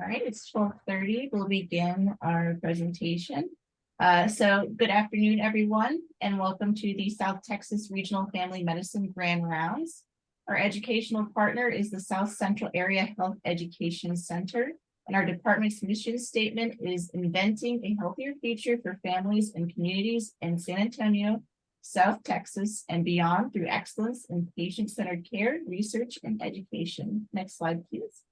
right, it's 12:30. We'll begin our presentation. So good afternoon, everyone, and welcome to the South Texas Regional Family Medicine Grand Rounds. Our educational partner is the South Central Area Health Education Center, and our department's mission statement is inventing a healthier future for families and communities in San Antonio, South Texas, and beyond through excellence in patient-centered care, research, and education. Next slide, please.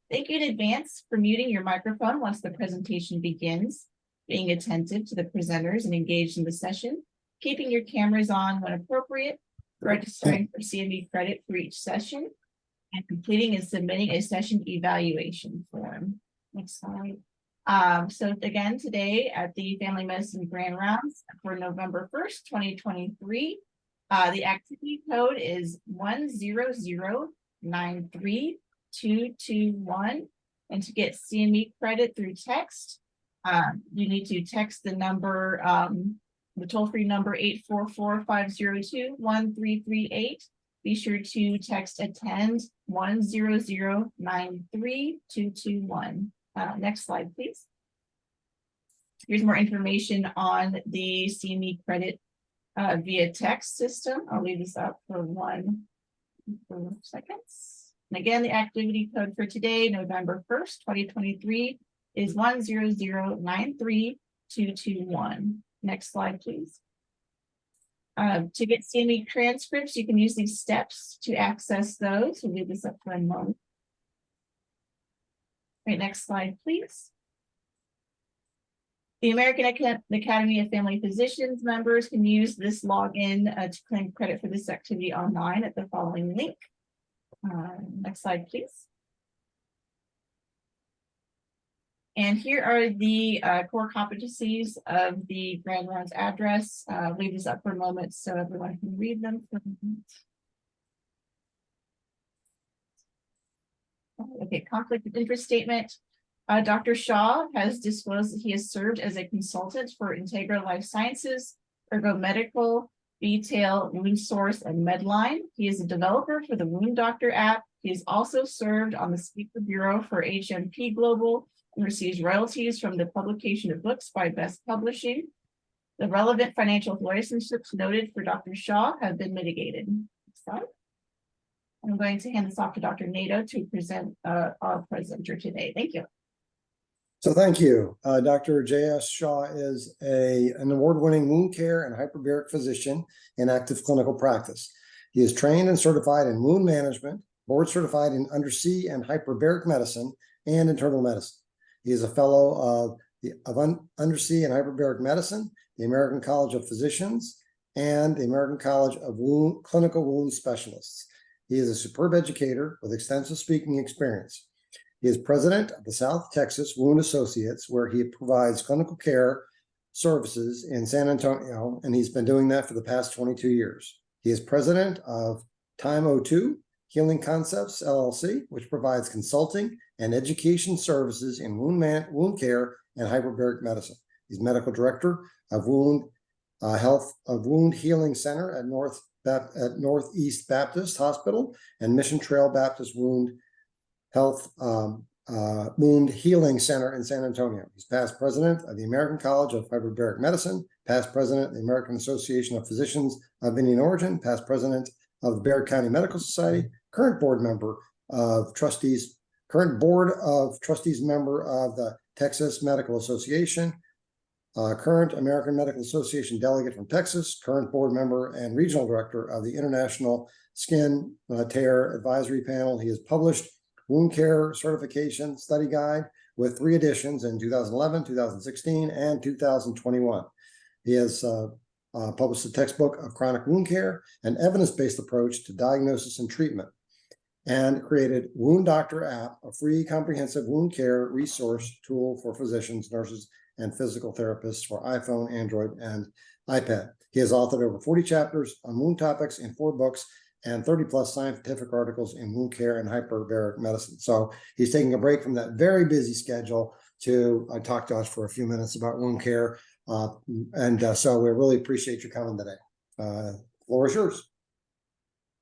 Thank you in advance for muting your microphone once the presentation begins, being attentive to the presenters and engaged in the session, keeping your cameras on when appropriate, registering for CME credit for each session, and completing and submitting a session evaluation form. Next slide. So again, today at the Family Medicine Grand Rounds for November 1st, 2023, the activity code is 100932221, and to get CME credit through text, you need to text the number, the toll-free number 844-502-1338. Be sure to text attend 100932221. Next slide, please. Here's more information on the CME credit via text system. I'll leave this up for 1 second. And again, the activity code for today, November 1st, 2023, is 100932221. Next slide, please. To get CME transcripts, you can use these steps to access those. We'll leave this up for a moment. Right, next slide, please. The American Academy of Family Physicians members can use this login to claim credit for this activity online at the following link. Next slide, please. And here are the core competencies of the Grand Rounds address. Leave this up for a moment so everyone can read them for a moment. Okay, conflict of interest statement. Dr. Shah has disclosed that he has served as a consultant for Integra Life Sciences, Ergo Medical, Detail, Wound Source, and Medline. He is a developer for the Wound Doctor app. He has also served on the Speaker Bureau for HMP Global and receives royalties from the publication of books by Best Publishing. The relevant financial relationships noted for Dr. Shah have been mitigated. Next slide. I'm going to hand this off to Dr. Nato to present our presenter today. Thank you. So thank you. Dr. Jayesh Shah is an award-winning wound care and hyperbaric physician in active clinical practice. He is trained and certified in wound management, board certified in undersea and hyperbaric medicine, and internal medicine. He is a fellow of undersea and hyperbaric medicine, the American College of Physicians, and the American College of Clinical Wound Specialists. He is a superb educator with extensive speaking experience. He is president of the South Texas Wound Associates, where he provides clinical care services in San Antonio, and he's been doing that for the past 22 years. He is president of Time 02 Healing Concepts, LLC, which provides consulting and education services in wound care and hyperbaric medicine. He's medical director of Wound Healing Center at Northeast Baptist Hospital and Mission Trail Baptist Wound Healing Center in San Antonio. He's past president of the American College of Hyperbaric Medicine, past president of the American Association of Physicians of Indian Origin, past president of the Bexar County Medical Society, current board of trustees member of the Texas Medical Association, current American Medical Association delegate from Texas, current board member and regional director of the International Skin Tear Advisory Panel. He has published Wound Care Certification Study Guide with 3 editions in 2011, 2016, and 2021. He has published a textbook of chronic wound care, an evidence-based approach to diagnosis and treatment, and created Wound Doctor app, a free comprehensive wound care resource tool for physicians, nurses, and physical therapists for iPhone, Android, and iPad. He has authored over 40 chapters on wound topics in 4 books and 30+ scientific articles in wound care and hyperbaric medicine. So he's taking a break from that very busy schedule to talk to us for a few minutes about wound care. So we really appreciate you coming today. Floor is yours.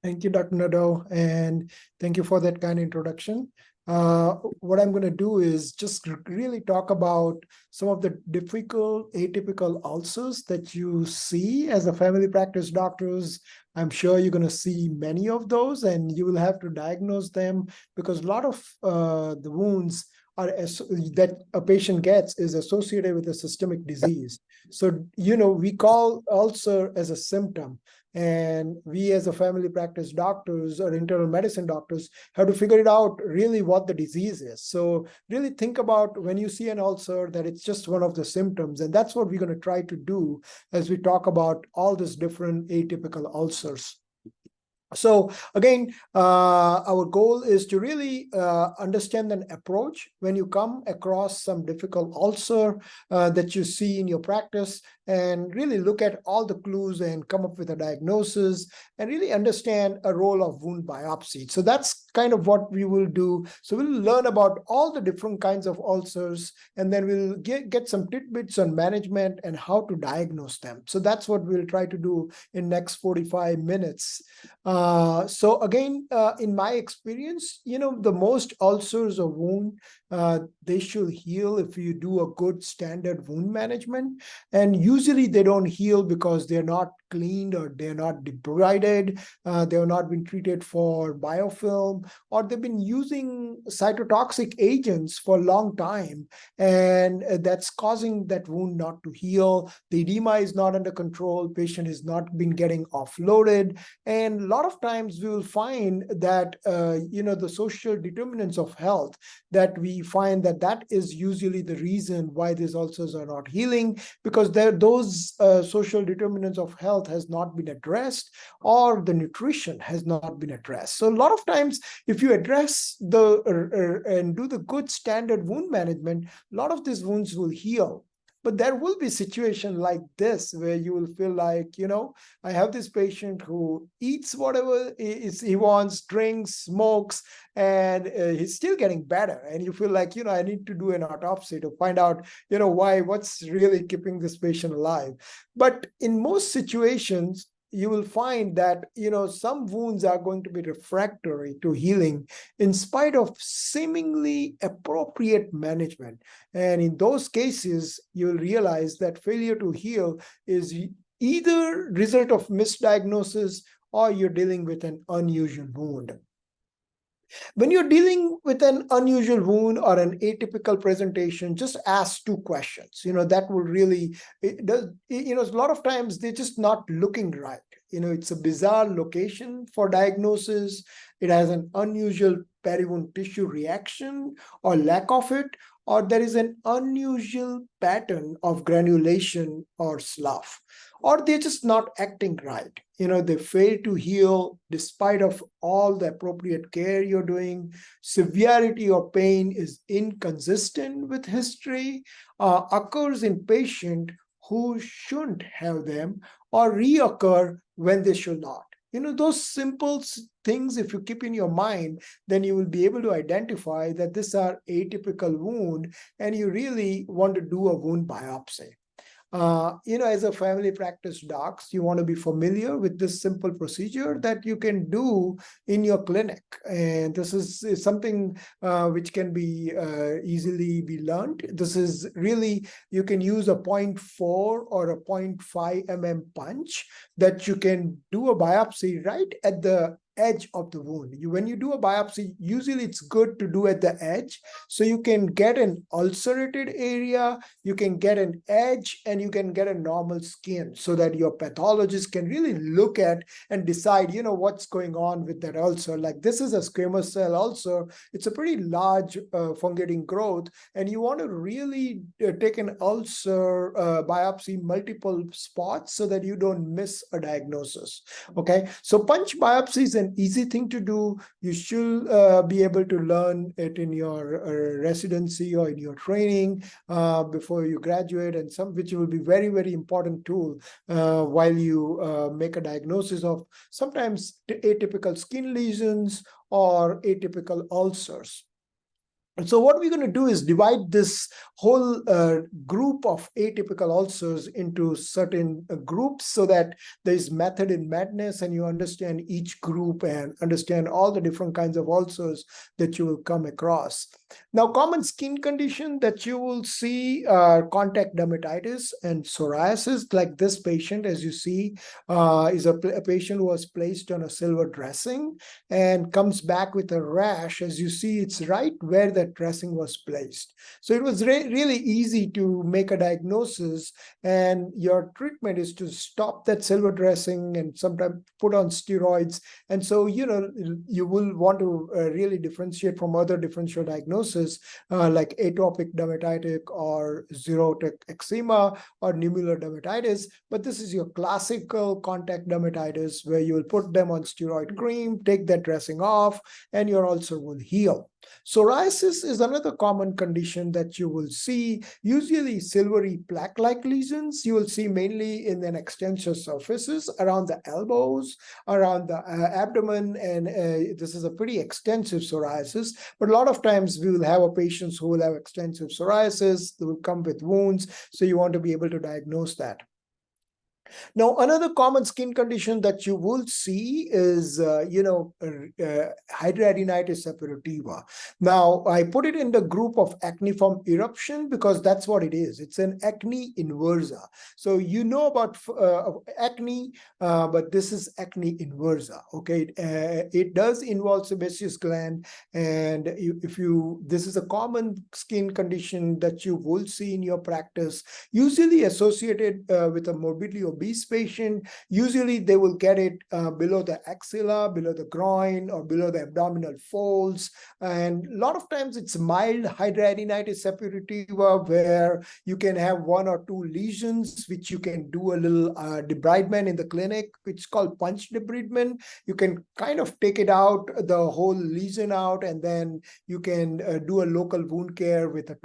Thank you, Dr. Nadeau, and thank you for that kind introduction. what I'm going to do is just really talk about some of the difficult atypical ulcers that you see as a family practice doctors. I'm sure you're going to see many of those, and you will have to diagnose them because a lot of the wounds that a patient gets is associated with a systemic disease. So, we call ulcer as a symptom. And we as a family practice doctors or internal medicine doctors have to figure it out really what the disease is. So really think about when you see an ulcer that it's just one of the symptoms. And that's what we're going to try to do as we talk about all these different atypical ulcers. So again, our goal is to really understand an approach when you come across some difficult ulcer that you see in your practice, and really look at all the clues and come up with a diagnosis and really understand a role of wound biopsy. So that's kind of what we will do. So we'll learn about all the different kinds of ulcers, and then we'll get some tidbits on management and how to diagnose them. So that's what we'll try to do in next 45 minutes. So again, in my experience, the most ulcers or wound, they should heal if you do a good standard wound management. And usually they don't heal because they're not cleaned or they're not debrided, they have not been treated for biofilm, or they've been using cytotoxic agents for a long time, and that's causing that wound not to heal. The edema is not under control, patient has not been getting offloaded, and a lot of times we will find that the social determinants of health, that we find that is usually the reason why these ulcers are not healing, because those social determinants of health has not been addressed, or the nutrition has not been addressed. So a lot of times, if you address and do the good standard wound management, a lot of these wounds will heal. But there will be situation like this where you will feel like, I have this patient who eats whatever he wants, drinks, smokes, and he's still getting better. And you feel like, I need to do an autopsy to find out, what's really keeping this patient alive. But in most situations, you will find that, some wounds are going to be refractory to healing in spite of seemingly appropriate management. And in those cases, you'll realize that failure to heal is either result of misdiagnosis or you're dealing with an unusual wound. When you're dealing with an unusual wound or an atypical presentation, just ask two questions. That will really, it does, a lot of times they're just not looking right. It's a bizarre location for diagnosis. It has an unusual periwound tissue reaction or lack of it, or there is an unusual pattern of granulation or slough, or they're just not acting right. They fail to heal despite of all the appropriate care you're doing. Severity or pain is inconsistent with history, occurs in patient who shouldn't have them, or reoccur when they should not. Those simple things, if you keep in your mind, then you will be able to identify that these are atypical wound, and you really want to do a wound biopsy. As a family practice docs, you want to be familiar with this simple procedure that you can do in your clinic. And this is something which can be easily be learned. This is really, you can use a 0.4 or a 0.5 punch that you can do a biopsy right at the edge of the wound. When you do a biopsy, usually it's good to do at the edge, so you can get an ulcerated area, you can get an edge, and you can get a normal skin, so that your pathologist can really look at and decide, what's going on with that ulcer. Like, this is a squamous cell ulcer. It's a pretty large fungating growth, and you want to really take an ulcer biopsy multiple spots so that you don't miss a diagnosis. Okay, so punch biopsy is an easy thing to do. You should be able to learn it in your residency or in your training before you graduate, and which will be very, very important tool while you make a diagnosis of sometimes atypical skin lesions or atypical ulcers. And so what we're going to do is divide this whole group of atypical ulcers into certain groups so that there is method in madness and you understand each group and understand all the different kinds of ulcers that you will come across. Now, common skin condition that you will see are contact dermatitis and psoriasis. Like this patient, as you see, is a patient who was placed on a silver dressing and comes back with a rash. As you see, it's right where that dressing was placed. So it was really easy to make a diagnosis, and your treatment is to stop that silver dressing and sometimes put on steroids. And so, you will want to really differentiate from other differential diagnoses like atopic dermatitis or xerotic eczema or nummular dermatitis. But this is your classical contact dermatitis where you will put them on steroid cream, take that dressing off, and your ulcer will heal. Psoriasis is another common condition that you will see, usually silvery plaque-like lesions. You will see mainly in the extensor surfaces around the elbows, around the abdomen, and this is a pretty extensive psoriasis. But a lot of times we will have patients who will have extensive psoriasis, they will come with wounds, so you want to be able to diagnose that. Now, another common skin condition that you will see is, hidradenitis suppurativa. Now, I put it in the group of acneiform eruption because that's what it is. It's an acne inversa. So you know about acne, but this is acne inversa. Okay, it does involve sebaceous gland, and this is a common skin condition that you will see in your practice, usually associated with a morbidly obese patient. Usually they will get it below the axilla, below the groin, or below the abdominal folds. And a lot of times it's mild hidradenitis suppurativa where you can have one or two lesions, which you can do a little debridement in the clinic, which is called punch debridement. You can kind of take it out, the whole lesion out, and then you can do a local wound care with a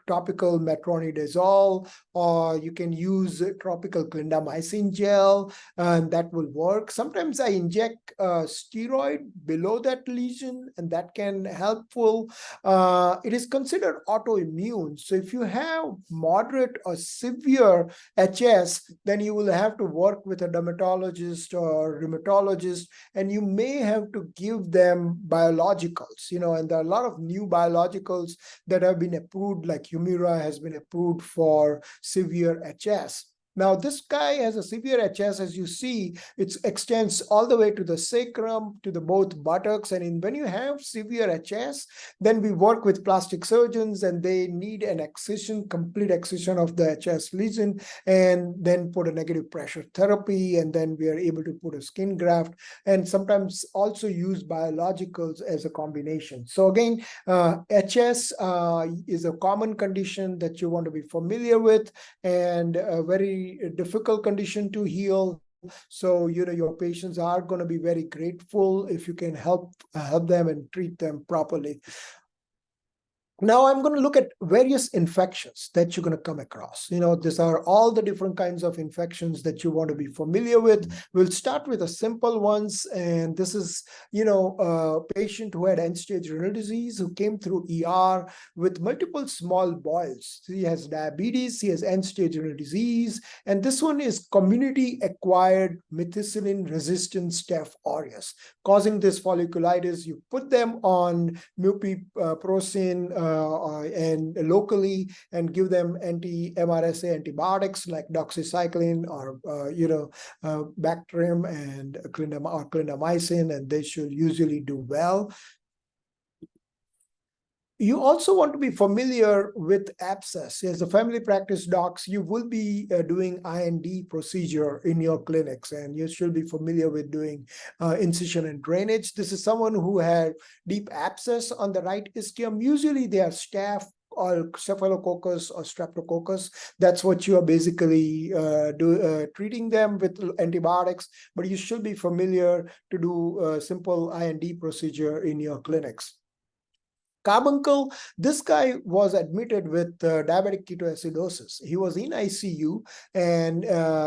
topical metronidazole, or you can use topical clindamycin gel, and that will work. Sometimes I inject steroid below that lesion, and that can helpful. It is considered autoimmune. So if you have moderate or severe HS, then you will have to work with a dermatologist or rheumatologist, and you may have to give them biologicals, and there are a lot of new biologicals that have been approved, like Humira has been approved for severe HS. Now, this guy has a severe HS, as you see, it extends all the way to the sacrum, to the both buttocks. And when you have severe HS, then we work with plastic surgeons, and they need an excision, complete excision of the HS lesion, and then put a negative pressure therapy, and then we are able to put a skin graft, and sometimes also use biologicals as a combination. So again, HS is a common condition that you want to be familiar with, and a very difficult condition to heal. So, your patients are going to be very grateful if you can help them and treat them properly. Now I'm going to look at various infections that you're going to come across. These are all the different kinds of infections that you want to be familiar with. We'll start with the simple ones. And this is, a patient who had end-stage renal disease who came through ER with multiple small boils. He has diabetes, he has end-stage renal disease, and this one is community-acquired methicillin-resistant Staph aureus, causing this folliculitis. You put them on mupirocin and locally, and give them anti-MRSA antibiotics like doxycycline or Bactrim and clindamycin, and they should usually do well. You also want to be familiar with abscess. As a family practice docs, you will be doing IND procedure in your clinics, and you should be familiar with doing incision and drainage. This is someone who had deep abscess on the right ischium. Usually they are staph or Staphylococcus or Streptococcus. That's what you are basically treating them with antibiotics, but you should be familiar to do a simple IND procedure in your clinics. Carbuncle, this guy was admitted with diabetic ketoacidosis. He was in ICU, and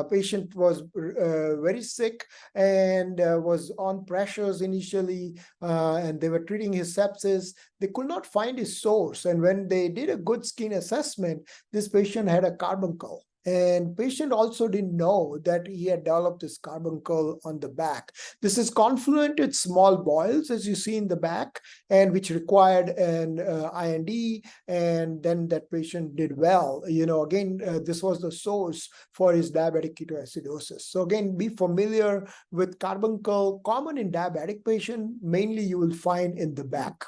patient was very sick and was on pressures initially, and they were treating his sepsis. They could not find his source, and when they did a good skin assessment, this patient had a carbuncle. And patient also didn't know that he had developed this carbuncle on the back. This is confluent with small boils, as you see in the back, and which required an IND, and then that patient did well. Again, this was the source for his diabetic ketoacidosis. So again, be familiar with carbuncle, common in diabetic patient, mainly you will find in the back.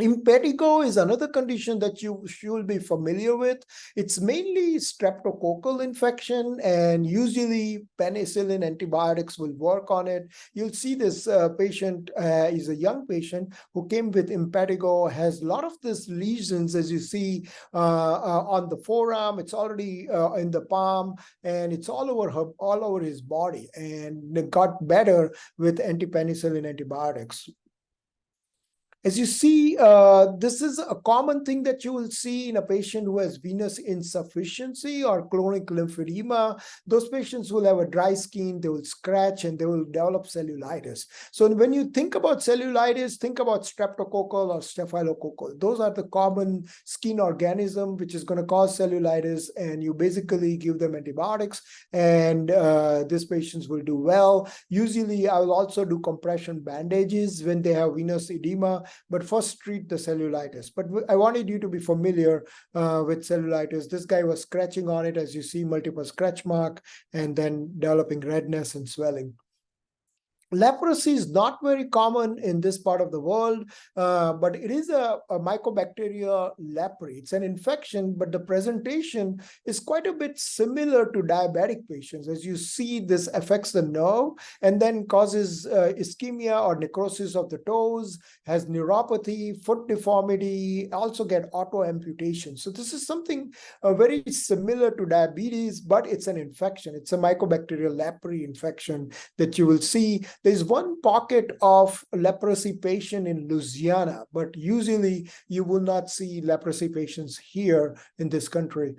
Impetigo is another condition that you should be familiar with. It's mainly streptococcal infection, and usually penicillin antibiotics will work on it. You'll see this patient is a young patient who came with impetigo, has a lot of these lesions, as you see on the forearm. It's already in the palm, and it's all over his body, and it got better with antipenicillin antibiotics. As you see, this is a common thing that you will see in a patient who has venous insufficiency or chronic lymphedema. Those patients will have a dry skin, they will scratch, and they will develop cellulitis. So when you think about cellulitis, think about streptococcal or staphylococcal. Those are the common skin organism which is going to cause cellulitis, and you basically give them antibiotics, and these patients will do well. Usually, I will also do compression bandages when they have venous edema, but first treat the cellulitis. But I wanted you to be familiar with cellulitis. This guy was scratching on it, as you see, multiple scratch mark, and then developing redness and swelling. Leprosy is not very common in this part of the world, but it is a Mycobacteria leprae. It's an infection, but the presentation is quite a bit similar to diabetic patients. As you see, this affects the nerve and then causes ischemia or necrosis of the toes, has neuropathy, foot deformity, also get auto amputation. So this is something very similar to diabetes, but it's an infection. It's a Mycobacteria leprae infection that you will see. There's one pocket of leprosy patient in Louisiana, but usually you will not see leprosy patients here in this country.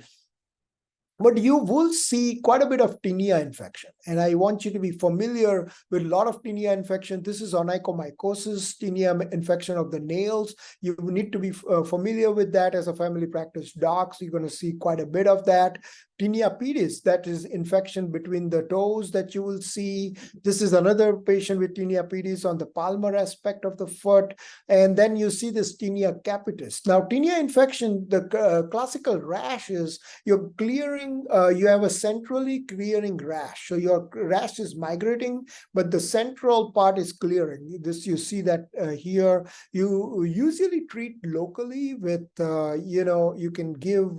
But you will see quite a bit of tinea infection. And I want you to be familiar with a lot of tinea infection. This is onychomycosis, tinea infection of the nails. You need to be familiar with that as a family practice doc. So you're going to see quite a bit of that. Tinea pedis, that is infection between the toes that you will see. This is another patient with tinea pedis on the palmar aspect of the foot. And then you see this tinea capitis. Now, tinea infection, the classical rash is you're clearing, you have a centrally clearing rash. So your rash is migrating, but the central part is clearing. This, you see that here. You usually treat locally with, you can give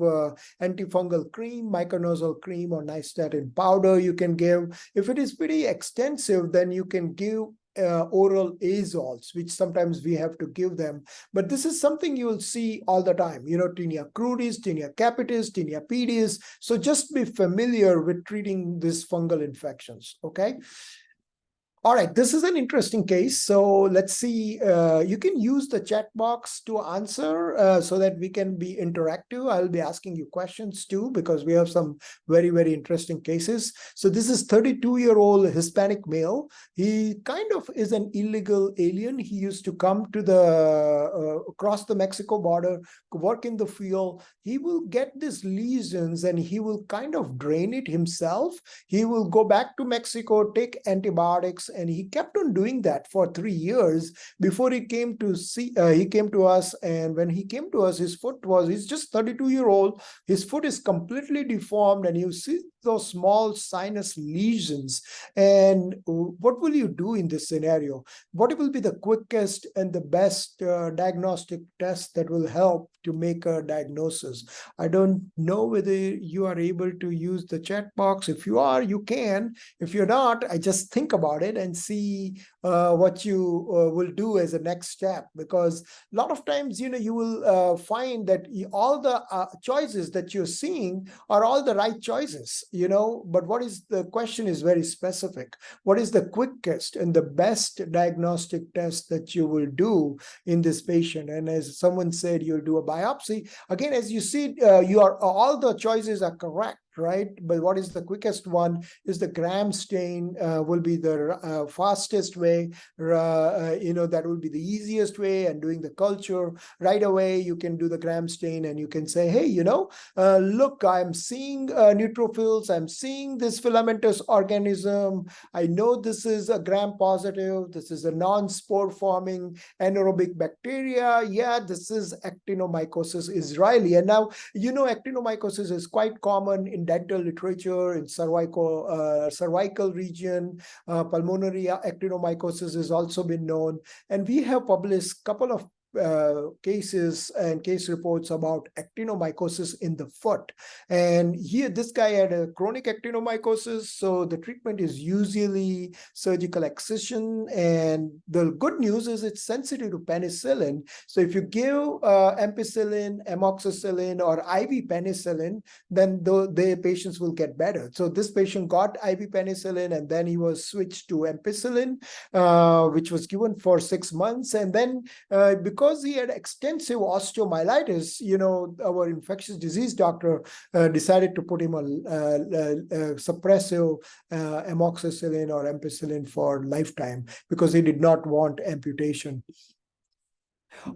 antifungal cream, micronazole cream, or nystatin powder you can give. If it is pretty extensive, then you can give oral azoles, which sometimes we have to give them. But this is something you will see all the time, tinea crudis, tinea capitis, tinea pedis. So just be familiar with treating these fungal infections, okay? All right, this is an interesting case. So let's see, you can use the chat box to answer so that we can be interactive. I'll be asking you questions too, because we have some very, very interesting cases. So this is 32-year-old Hispanic male. He kind of is an illegal alien. He used to come to across the Mexico border, work in the field. He will get these lesions and he will kind of drain it himself. He will go back to Mexico, take antibiotics, and he kept on doing that for 3 years before he came to us. And when he came to us, he's just 32-year-old. His foot is completely deformed, and you see those small sinus lesions. And what will you do in this scenario? What will be the quickest and the best diagnostic test that will help to make a diagnosis? I don't know whether you are able to use the chat box. If you are, you can. If you're not, I just think about it and see what you will do as a next step, because a lot of times, you will find that all the choices that you're seeing are all the right choices, but what is the question is very specific. What is the quickest and the best diagnostic test that you will do in this patient? And as someone said, you'll do a biopsy. Again, as you see, all the choices are correct, right? But what is the quickest one is the gram stain will be the fastest way, that will be the easiest way, and doing the culture right away, you can do the gram stain and you can say, hey, look, I'm seeing neutrophils, I'm seeing this filamentous organism. I know this is a gram positive, this is a non-spore forming anaerobic bacteria. Yeah, this is actinomycosis israeli. And now, actinomycosis is quite common in dental literature, in cervical region. Pulmonary actinomycosis has also been known. And we have published a couple of cases and case reports about actinomycosis in the foot. And here, this guy had a chronic actinomycosis. So the treatment is usually surgical excision. And the good news is it's sensitive to penicillin. So if you give ampicillin, amoxicillin, or IV penicillin, then the patients will get better. So this patient got IV penicillin, and then he was switched to ampicillin, which was given for 6 months. And then because he had extensive osteomyelitis, our infectious disease doctor decided to put him on suppressive amoxicillin or ampicillin for lifetime, because he did not want amputation.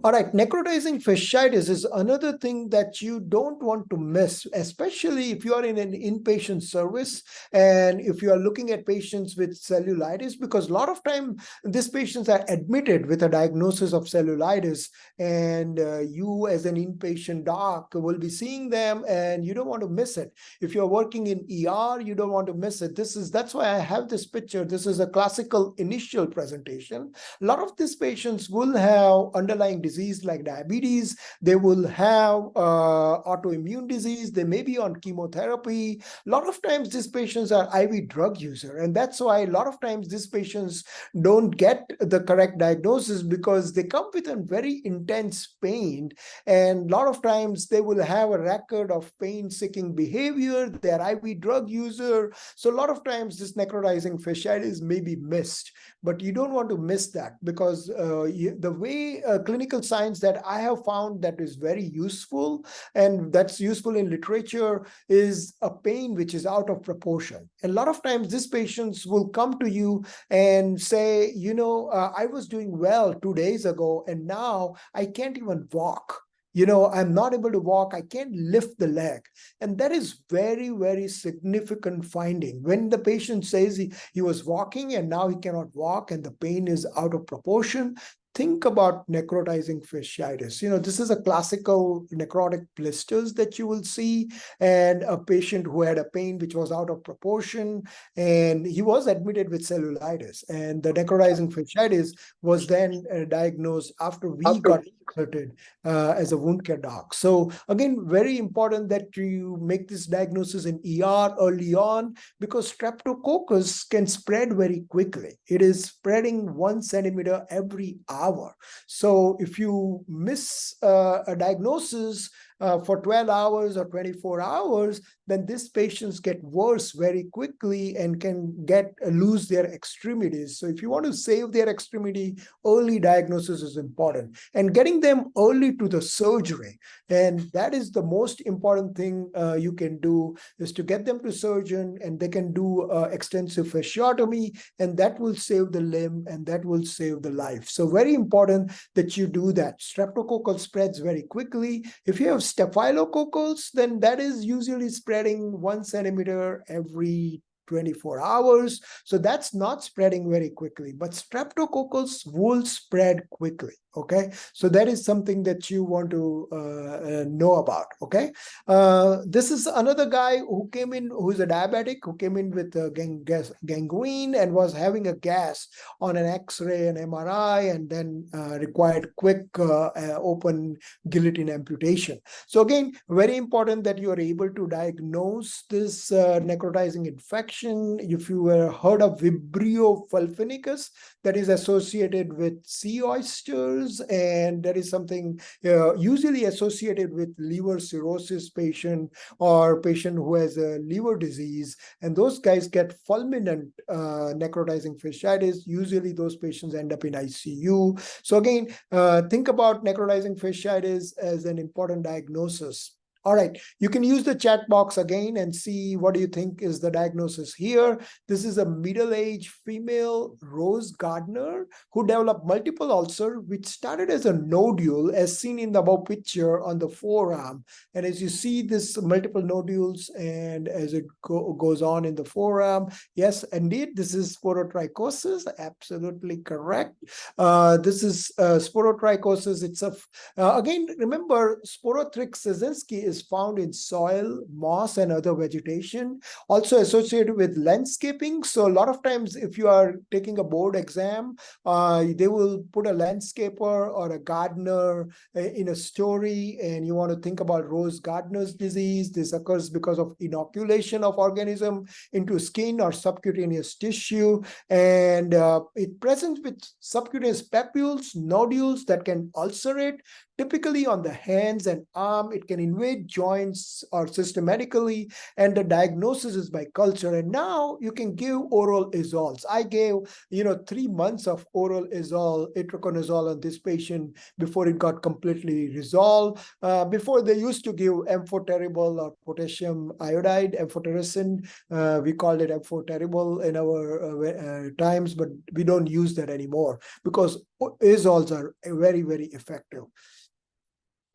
All right, necrotizing fasciitis is another thing that you don't want to miss, especially if you are in an inpatient service and if you are looking at patients with cellulitis, because a lot of time these patients are admitted with a diagnosis of cellulitis, and you as an inpatient doc will be seeing them, and you don't want to miss it. If you're working in ER, you don't want to miss it. That's why I have this picture. This is a classical initial presentation. A lot of these patients will have underlying disease like diabetes. They will have autoimmune disease. They may be on chemotherapy. A lot of times these patients are IV drug user, and that's why a lot of times these patients don't get the correct diagnosis, because they come with a very intense pain, and a lot of times they will have a record of pain-seeking behavior. They're IV drug user. So a lot of times this necrotizing fasciitis may be missed, but you don't want to miss that, because the way clinical science that I have found that is very useful, and that's useful in literature, is a pain which is out of proportion. And a lot of times these patients will come to you and say, I was doing well 2 days ago, and now I can't even walk. I'm not able to walk. I can't lift the leg. And that is very, very significant finding. When the patient says he was walking and now he cannot walk and the pain is out of proportion, think about necrotizing fasciitis. This is a classical necrotic blisters that you will see, and a patient who had a pain which was out of proportion, and he was admitted with cellulitis. And the necrotizing fasciitis was then diagnosed after we got inserted as a wound care doc. So again, very important that you make this diagnosis in ER early on, because streptococcus can spread very quickly. It is spreading 1 centimeter every hour. So if you miss a diagnosis for 12 hours or 24 hours, then these patients get worse very quickly and can lose their extremities. So if you want to save their extremity, early diagnosis is important, and getting them early to the surgery. And that is the most important thing you can do, is to get them to surgeon, and they can do extensive fasciotomy, and that will save the limb and that will save the life. So very important that you do that. Streptococcal spreads very quickly. If you have staphylococcus, then that is usually spreading 1 centimeter every 24 hours. So that's not spreading very quickly, but streptococcus will spread quickly. Okay, so that is something that you want to know about. Okay, this is another guy who came in, who's a diabetic, who came in with gangrene and was having a gas on an X-ray and MRI, and then required quick open guillotine amputation. So again, very important that you are able to diagnose this necrotizing infection. If you were heard of Vibrio fulvinicus, that is associated with sea oysters, and that is something usually associated with liver cirrhosis patient or patient who has a liver disease, and those guys get fulminant necrotizing fasciitis. Usually those patients end up in ICU. So again, think about necrotizing fasciitis as an important diagnosis. All right, you can use the chat box again and see what do you think is the diagnosis here. This is a middle-aged female Rose Gardner who developed multiple ulcer, which started as a nodule as seen in the above picture on the forearm. And as you see this multiple nodules, and as it goes on in the forearm, yes, indeed, this is sporotrichosis, absolutely correct. This is sporotrichosis. It's again, remember, Sporothrix is found in soil, moss, and other vegetation, also associated with landscaping. So a lot of times, if you are taking a board exam, they will put a landscaper or a gardener in a story, and you want to think about Rose Gardner's disease. This occurs because of inoculation of organism into skin or subcutaneous tissue, and it presents with subcutaneous papules, nodules that can ulcerate, typically on the hands and arm. It can invade joints or systematically, and the diagnosis is by culture. And now you can give oral azoles. I gave 3 months of oral itraconazole on this patient before it got completely resolved. Before, they used to give amphotericol or potassium iodide, amphotericin. We called it amphotericol in our times, but we don't use that anymore because azoles are very, very effective.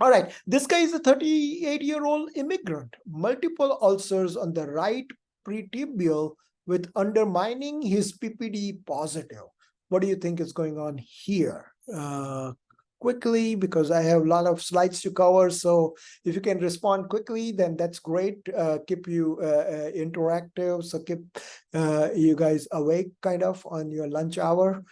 All right, this guy is a 38-year-old immigrant, multiple ulcers on the right pretibial with undermining. His PPD positive. What do you think is going on here? Quickly, because I have a lot of slides to cover. So if you can respond quickly, then that's great. Keep you interactive. So keep you guys awake kind of on your lunch hour.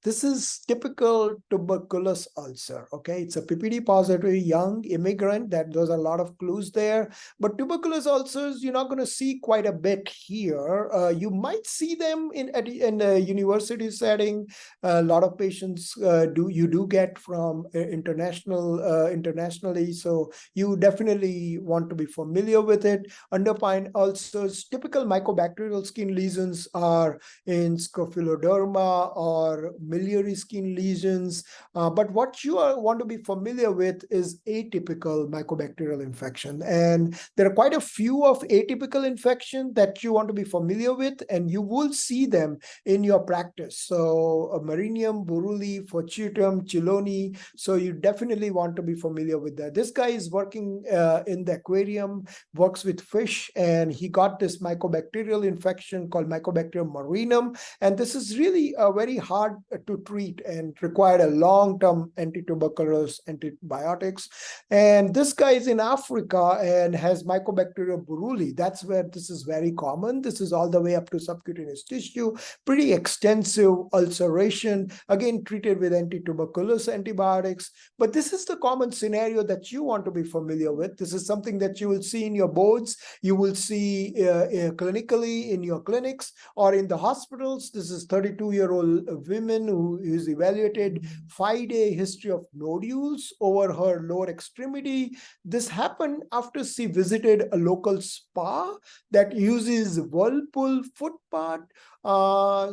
This is typical tuberculous ulcer. Okay, it's a PPD positive young immigrant. Those are a lot of clues there. But tuberculous ulcers, you're not going to see quite a bit here. You might see them in a university setting. A lot of patients do get from internationally. So you definitely want to be familiar with it. Underpine ulcers, typical mycobacterial skin lesions are in scrophulodderma or miliary skin lesions. But what you want to be familiar with is atypical mycobacterial infection. And there are quite a few of atypical infection that you want to be familiar with, and you will see them in your practice. So Marinium, Buruli, Fortuitum, Chiloni. So you definitely want to be familiar with that. This guy is working in the aquarium, works with fish, and he got this mycobacterial infection called Mycobacterium marinum. And this is really very hard to treat and required a long-term antituberculous antibiotics. And this guy is in Africa and has Mycobacterium buruli. That's where this is very common. This is all the way up to subcutaneous tissue, pretty extensive ulceration, again treated with antituberculous antibiotics. But this is the common scenario that you want to be familiar with. This is something that you will see in your boards, you will see clinically in your clinics or in the hospitals. This is 32-year-old woman who is evaluated, 5-day history of nodules over her lower extremity. This happened after she visited a local spa that uses whirlpool foot bath.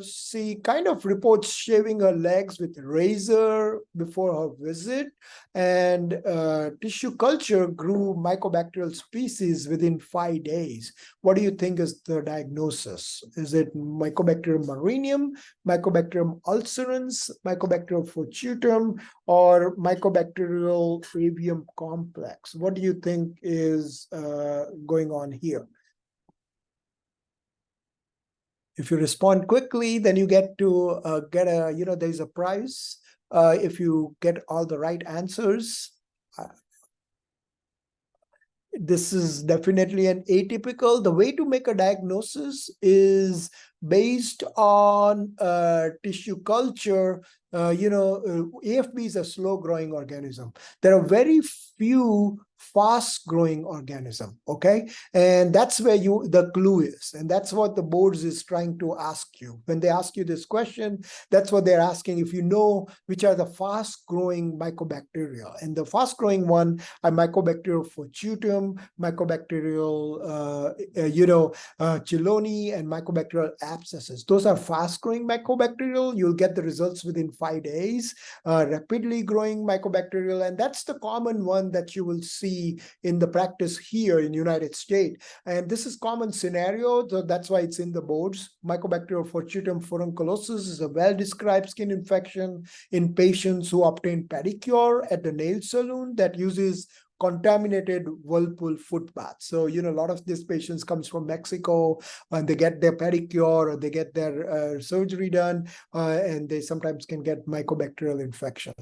She kind of reports shaving her legs with a razor before her visit, and tissue culture grew mycobacterial species within 5 days. What do you think is the diagnosis? Is it Mycobacterium marinum, Mycobacterium ulcerans, Mycobacterium fortuitum, or Mycobacterial avium complex? What do you think is going on here? If you respond quickly, then you get to there's a prize if you get all the right answers. This is definitely an atypical. The way to make a diagnosis is based on tissue culture. AFB is a slow growing organism. There are very few fast growing organism, okay? And that's where the clue is. And that's what the boards is trying to ask you. When they ask you this question, that's what they're asking, if you know which are the fast growing mycobacteria. And the fast growing one are Mycobacterial fortuitum, Mycobacterial Chiloni, and Mycobacterial abscesses. Those are fast growing mycobacterial. You'll get the results within 5 days. Rapidly growing mycobacterial, and that's the common one that you will see in the practice here in United States. And this is common scenario, so that's why it's in the boards. Mycobacterial fortuitum furunculosis is a well-described skin infection in patients who obtain pedicure at the nail salon that uses contaminated whirlpool foot bath. So, a lot of these patients comes from Mexico and they get their pedicure or they get their surgery done and they sometimes can get mycobacterial infection.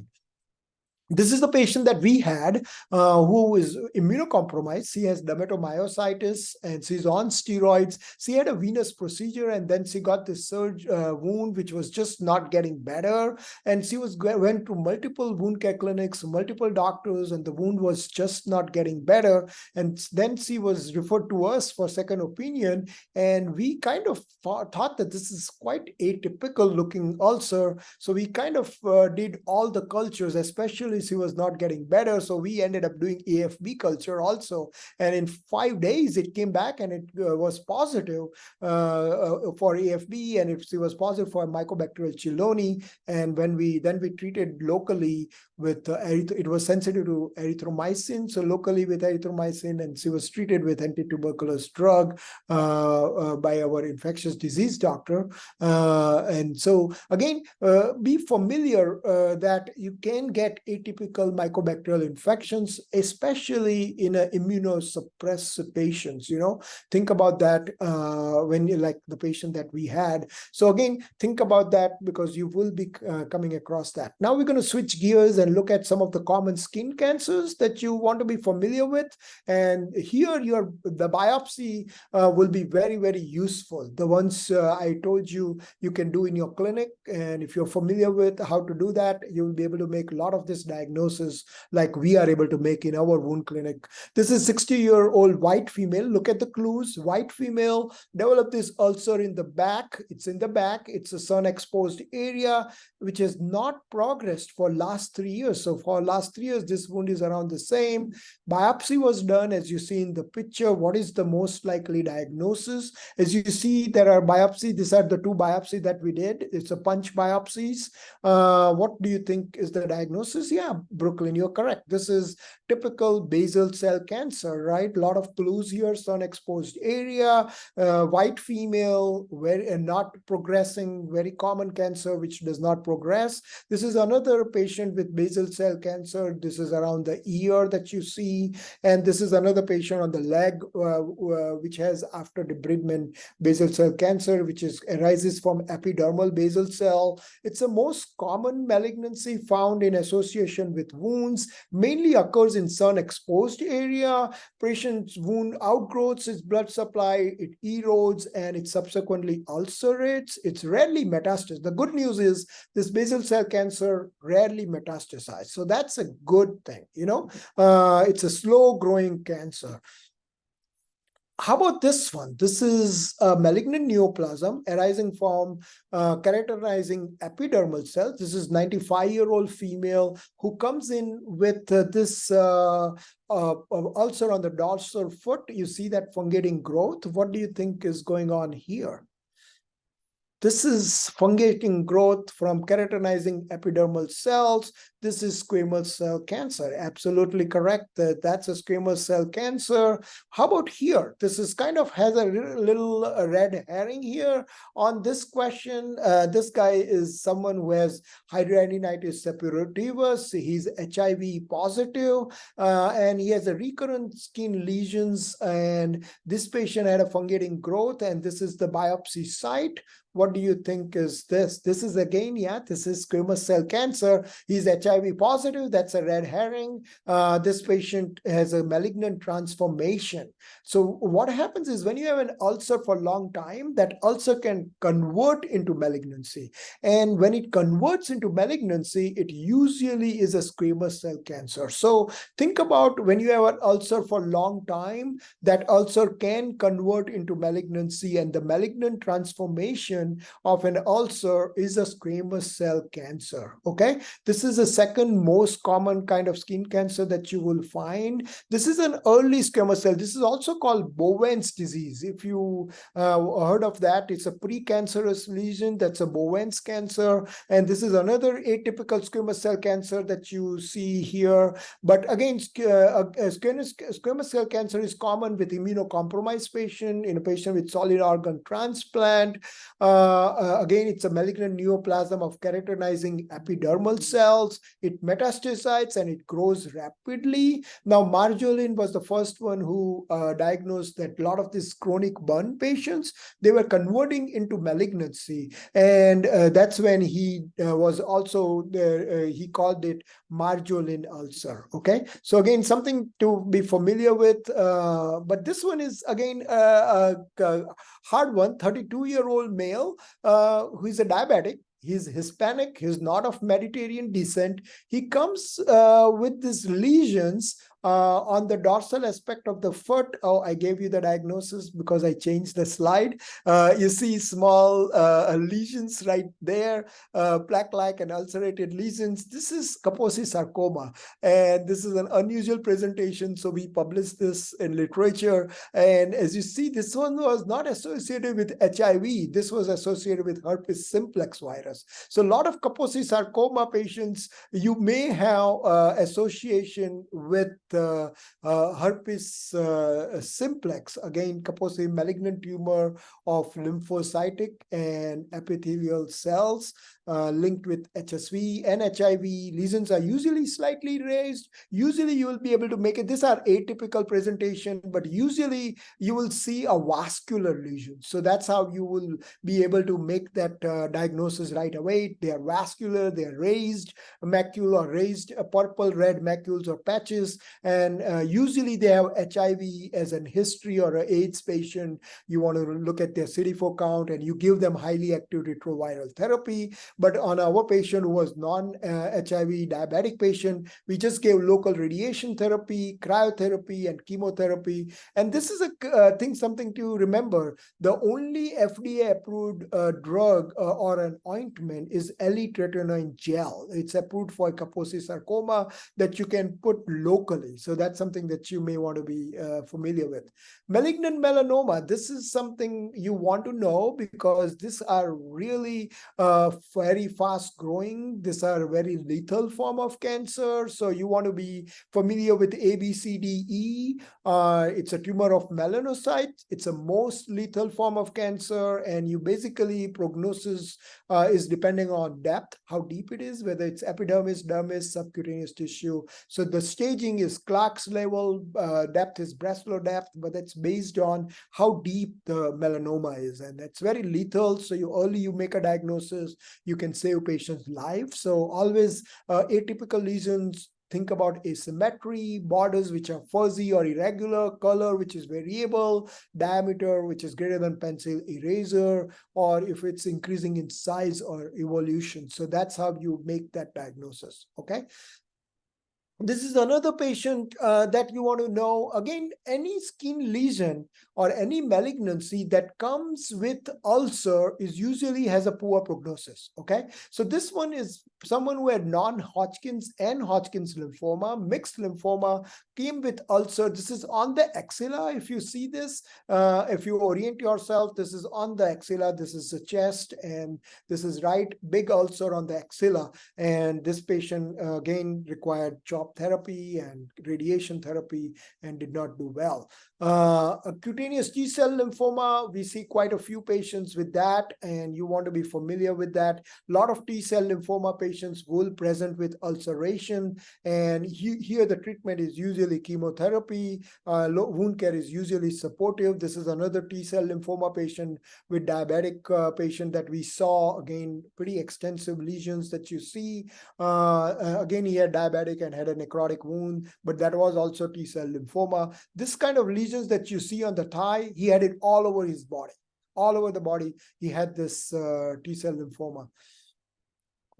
This is the patient that we had who is immunocompromised. She has dermatomyositis and she's on steroids. She had a venous procedure and then she got this wound which was just not getting better. And she went to multiple wound care clinics, multiple doctors, and the wound was just not getting better. And then she was referred to us for second opinion. And we kind of thought that this is quite atypical looking ulcer. So we kind of did all the cultures, especially she was not getting better. So we ended up doing AFB culture also. And in 5 days, it came back and it was positive for AFB, and she was positive for Mycobacterial Chiloni. And when we treated locally with it was sensitive to erythromycin. So locally with erythromycin, and she was treated with antituberculous drug by our infectious disease doctor. And so again, be familiar that you can get atypical mycobacterial infections, especially in immunosuppressed patients. Think about that when you like the patient that we had. So again, think about that because you will be coming across that. Now we're going to switch gears and look at some of the common skin cancers that you want to be familiar with. And here the biopsy will be very, very useful. The ones I told you can do in your clinic. And if you're familiar with how to do that, you will be able to make a lot of this diagnosis like we are able to make in our wound clinic. This is 60-year-old white female. Look at the clues. White female developed this ulcer in the back. It's in the back. It's a sun-exposed area which has not progressed for last 3 years. So for last 3 years, this wound is around the same. Biopsy was done, as you see in the picture. What is the most likely diagnosis? As you see, there are biopsy. These are the 2 biopsies that we did. It's a punch biopsies. What do you think is the diagnosis? Yeah, Brooklyn, you're correct. This is typical basal cell cancer, right? A lot of clues here, sun-exposed area, white female, not progressing, very common cancer, which does not progress. This is another patient with basal cell cancer. This is around the ear that you see. And this is another patient on the leg, which has after debridement basal cell cancer, which arises from epidermal basal cell. It's the most common malignancy found in association with wounds, mainly occurs in sun-exposed area. Patient's wound outgrowths its blood supply, it erodes, and it subsequently ulcerates. It's rarely metastasized. The good news is this basal cell cancer rarely metastasizes. So that's a good thing, it's a slow-growing cancer. How about this one? This is a malignant neoplasm arising from characterizing epidermal cells. This is 95-year-old female who comes in with this ulcer on the dorsal foot. You see that fungating growth. What do you think is going on here? This is fungating growth from keratinizing epidermal cells. This is squamous cell cancer. Absolutely correct. That's a squamous cell cancer. How about here? This is kind of has a little red herring here on this question. This guy is someone who has hidradenitis suppurativus. He's HIV positive, and he has a recurrent skin lesions. And this patient had a fungating growth, and this is the biopsy site. what do you think is this? This is again, yeah, this is squamous cell cancer. He's HIV positive. That's a red herring. This patient has a malignant transformation. So what happens is when you have an ulcer for a long time, that ulcer can convert into malignancy. And when it converts into malignancy, it usually is a squamous cell cancer. So think about when you have an ulcer for a long time, that ulcer can convert into malignancy, and the malignant transformation of an ulcer is a squamous cell cancer. Okay, this is the second most common kind of skin cancer that you will find. This is an early squamous cell. This is also called Bowen's disease. If you heard of that, it's a precancerous lesion. That's a Bowen's cancer. And this is another atypical squamous cell cancer that you see here. But again, squamous cell cancer is common with immunocompromised patient, in a patient with solid organ transplant. Again, it's a malignant neoplasm of keratinizing epidermal cells. It metastasizes and it grows rapidly. Now, Marjolin was the first one who diagnosed that a lot of these chronic burn patients, they were converting into malignancy. And that's when he was also, he called it Marjolin ulcer. Okay, so again, something to be familiar with. But this one is again a hard one. 32-year-old male who is a diabetic. He's Hispanic. He's not of Mediterranean descent. He comes with these lesions on the dorsal aspect of the foot. Oh, I gave you the diagnosis because I changed the slide. You see small lesions right there, plaque-like and ulcerated lesions. This is Kaposi sarcoma, and this is an unusual presentation, so we published this in literature. And as you see, this one was not associated with HIV. This was associated with herpes simplex virus. So a lot of Kaposi sarcoma patients, you may have association with herpes simplex, again, Kaposi malignant tumor of lymphocytic and epithelial cells linked with HSV and HIV. Lesions are usually slightly raised. Usually you will be able to make it. These are atypical presentation, but usually you will see a vascular lesion. So that's how you will be able to make that diagnosis right away. They are vascular, they are raised macule or raised purple, red macules or patches. And usually they have HIV as an history or an AIDS patient. You want to look at their CD4 count and you give them highly active retroviral therapy. But on our patient who was non-HIV diabetic patient, we just gave local radiation therapy, cryotherapy, and chemotherapy. And this is a thing, something to remember. The only FDA-approved drug or an ointment is L-tretinoin gel. It's approved for Kaposi sarcoma that you can put locally. So that's something that you may want to be familiar with. Malignant melanoma, this is something you want to know because these are really very fast growing. These are very lethal form of cancer. So you want to be familiar with ABCDE. It's a tumor of melanocytes. It's a most lethal form of cancer. And you basically prognosis is depending on depth, how deep it is, whether it's epidermis, dermis, subcutaneous tissue. So the staging is Clark's level, depth is Breslow depth, but that's based on how deep the melanoma is. And that's very lethal. So early you make a diagnosis, you can save patients' lives. So always atypical lesions, think about asymmetry, borders which are fuzzy or irregular, color which is variable, diameter which is greater than pencil eraser, or if it's increasing in size or evolution. So that's how you make that diagnosis, okay? This is another patient that you want to know. Again, any skin lesion or any malignancy that comes with ulcer is usually has a poor prognosis, okay? So this one is someone who had non-Hodgkin's and Hodgkin's lymphoma, mixed lymphoma, came with ulcer. This is on the axilla. If you see this, if you orient yourself, this is on the axilla. This is the chest, and this is right, big ulcer on the axilla. And this patient, again, required chop therapy and radiation therapy and did not do well. A cutaneous T-cell lymphoma, we see quite a few patients with that, and you want to be familiar with that. A lot of T-cell lymphoma patients will present with ulceration, and here the treatment is usually chemotherapy. Wound care is usually supportive. This is another T-cell lymphoma patient with diabetic patient that we saw, again, pretty extensive lesions that you see. Again, he had diabetic and had a necrotic wound, but that was also T-cell lymphoma. This kind of lesions that you see on the thigh, he had it all over his body. All over the body, he had this T-cell lymphoma.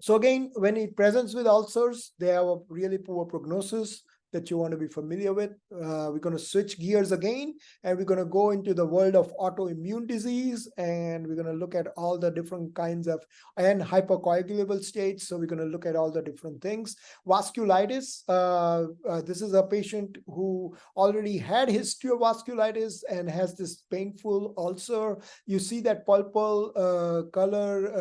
So again, when it presents with ulcers, they have a really poor prognosis that you want to be familiar with. We're going to switch gears again, and we're going to go into the world of autoimmune disease, and we're going to look at all the different kinds of and hypercoagulable states. So we're going to look at all the different things. Vasculitis, this is a patient who already had history of vasculitis and has this painful ulcer. You see that purple color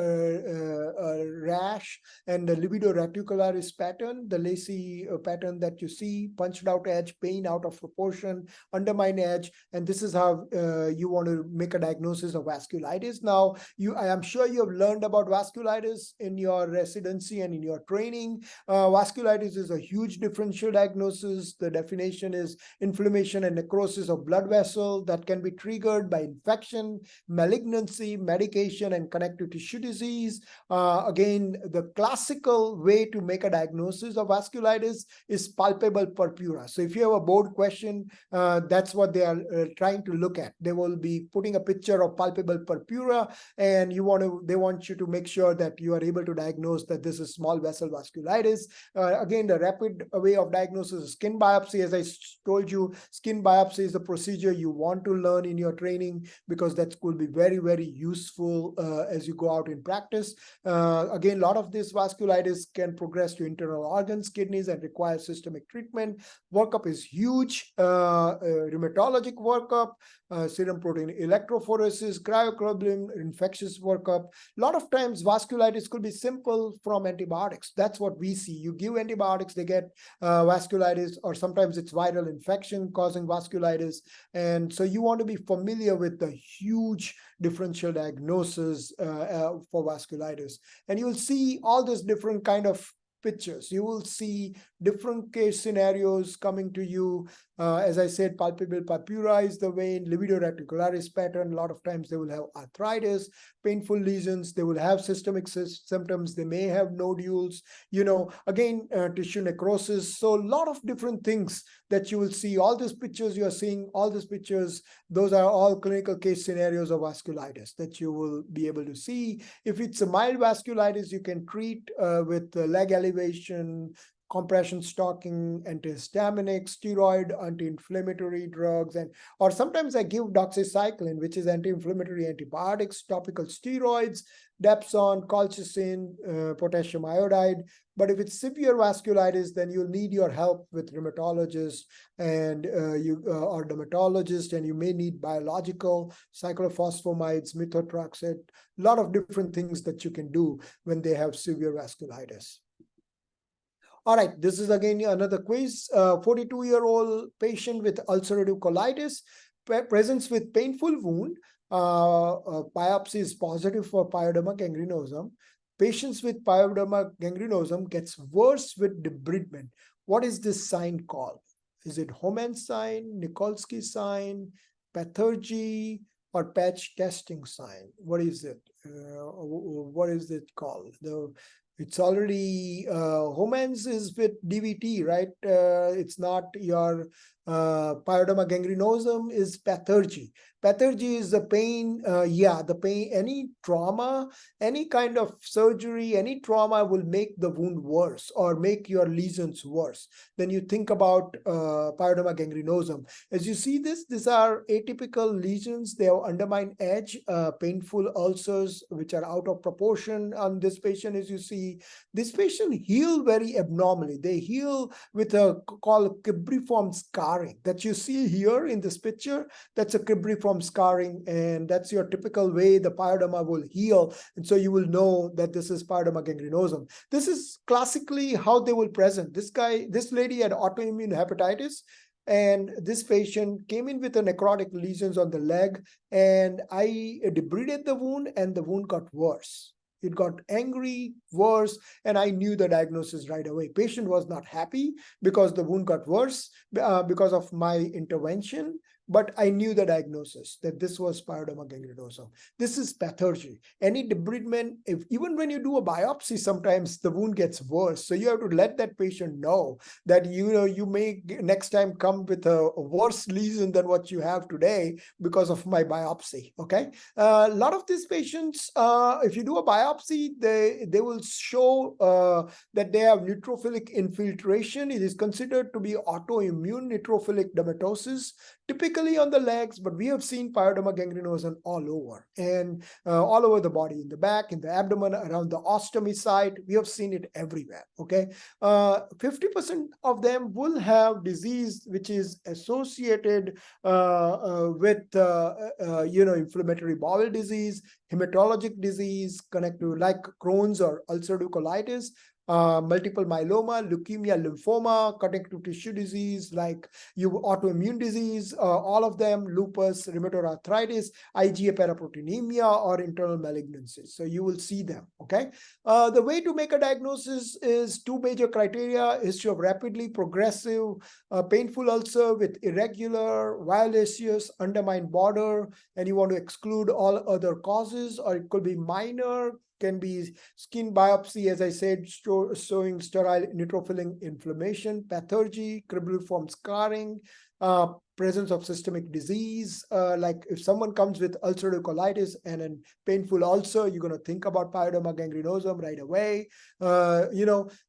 rash and the libido reticularis pattern, the lacy pattern that you see, punched out edge, pain out of proportion, undermined edge, and this is how you want to make a diagnosis of vasculitis. Now, I am sure you have learned about vasculitis in your residency and in your training. Vasculitis is a huge differential diagnosis. The definition is inflammation and necrosis of blood vessel that can be triggered by infection, malignancy, medication, and connective tissue disease. Again, the classical way to make a diagnosis of vasculitis is palpable purpura. So if you have a board question, that's what they are trying to look at. They will be putting a picture of palpable purpura, and they want you to make sure that you are able to diagnose that this is small vessel vasculitis. Again, the rapid way of diagnosis is skin biopsy. As I told you, skin biopsy is the procedure you want to learn in your training because that will be very, very useful as you go out in practice. Again, a lot of this vasculitis can progress to internal organs, kidneys, and require systemic treatment. Workup is huge. Rheumatologic workup, serum protein electrophoresis, cryoglobulin, infectious workup. A lot of times vasculitis could be simple from antibiotics. That's what we see. You give antibiotics, they get vasculitis, or sometimes it's viral infection causing vasculitis. And so you want to be familiar with the huge differential diagnosis for vasculitis. And you will see all these different kind of pictures. You will see different case scenarios coming to you. As I said, palpable purpura is the vein, libido reticularis pattern. A lot of times they will have arthritis, painful lesions. They will have systemic symptoms. They may have nodules, again, tissue necrosis. So a lot of different things that you will see. All these pictures you are seeing, all these pictures, those are all clinical case scenarios of vasculitis that you will be able to see. If it's a mild vasculitis, you can treat with leg elevation, compression stocking, antihistaminic, steroid, anti-inflammatory drugs, or sometimes I give doxycycline, which is anti-inflammatory antibiotics, topical steroids, Dapsone, colchicine, potassium iodide. But if it's severe vasculitis, then you'll need your help with rheumatologist and or dermatologist, and you may need biological, cyclophosphomides, methotrexate, a lot of different things that you can do when they have severe vasculitis. All right, this is again another quiz. 42-year-old patient with ulcerative colitis presents with painful wound. Biopsy is positive for pyoderma gangrenosum. Patients with pyoderma gangrenosum gets worse with debridement. What is this sign called? Is it Homan sign, Nikolsky sign, pathergy, or patch testing sign? What is it? What is it called? It's already Homan's is with DVT, right? It's not your pyoderma gangrenosum is pathergy. Pathergy is the pain, the pain, any trauma, any kind of surgery, any trauma will make the wound worse or make your lesions worse. Then you think about pyoderma gangrenosum. As you see these are atypical lesions. They have undermined edge, painful ulcers, which are out of proportion on this patient. As you see, this patient heal very abnormally. They heal with a called cibriform scar. scarring that you see here in this picture. That's a cribriform scarring, and that's your typical way the pyoderma will heal. And so you will know that this is pyoderma gangrenosum. This is classically how they will present. This lady had autoimmune hepatitis, and this patient came in with a necrotic lesions on the leg, and I debrided the wound, and the wound got worse. It got angry, worse, and I knew the diagnosis right away. Patient was not happy because the wound got worse because of my intervention, but I knew the diagnosis that this was pyoderma gangrenosum. This is pathology. Any debridement, even when you do a biopsy, sometimes the wound gets worse. So you have to let that patient know that you may next time come with a worse lesion than what you have today because of my biopsy. Okay, a lot of these patients, if you do a biopsy, they will show that they have neutrophilic infiltration. It is considered to be autoimmune neutrophilic dermatosis, typically on the legs, but we have seen pyoderma gangrenosum all over, and all over the body, in the back, in the abdomen, around the ostomy site. We have seen it everywhere. Okay, 50% of them will have disease which is associated with inflammatory bowel disease, hematologic disease, connected like Crohn's or ulcerative colitis, multiple myeloma, leukemia, lymphoma, connective tissue disease like autoimmune disease, all of them, lupus, rheumatoid arthritis, IgA paraproteinemia, or internal malignancies. So you will see them. Okay, the way to make a diagnosis is two major criteria: history of rapidly progressive painful ulcer with irregular, violaceous, undermined border, and you want to exclude all other causes, or it could be minor, can be skin biopsy, as I said, showing sterile neutrophilic inflammation, pathology, cribriform scarring, presence of systemic disease. Like if someone comes with ulcerative colitis and a painful ulcer, you're going to think about pyoderma gangrenosum right away.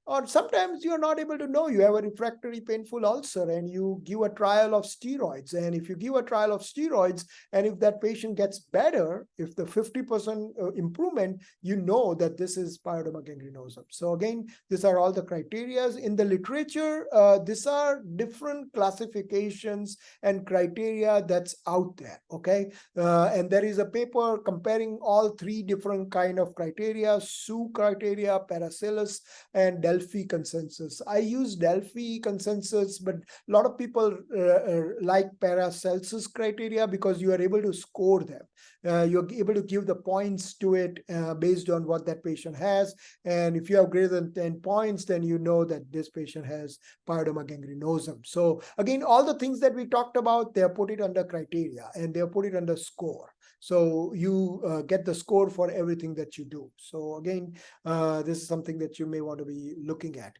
Or sometimes you're not able to know you have a refractory painful ulcer and you give a trial of steroids. And if you give a trial of steroids, and if that patient gets better, if the 50% improvement, you know that this is pyoderma gangrenosum. So again, these are all the criteria in the literature. These are different classifications and criteria that's out there. Okay, and there is a paper comparing all three different kind of criteria: Sioux criteria, Paracelsus, and Delphi consensus. I use Delphi consensus, but a lot of people like Paracelsus criteria because you are able to score them. You're able to give the points to it based on what that patient has, and if you have greater than 10 points, then you know that this patient has pyoderma gangrenosum. So again, all the things that we talked about, they are put it under criteria and they are put it under score. So you get the score for everything that you do. So again, this is something that you may want to be looking at.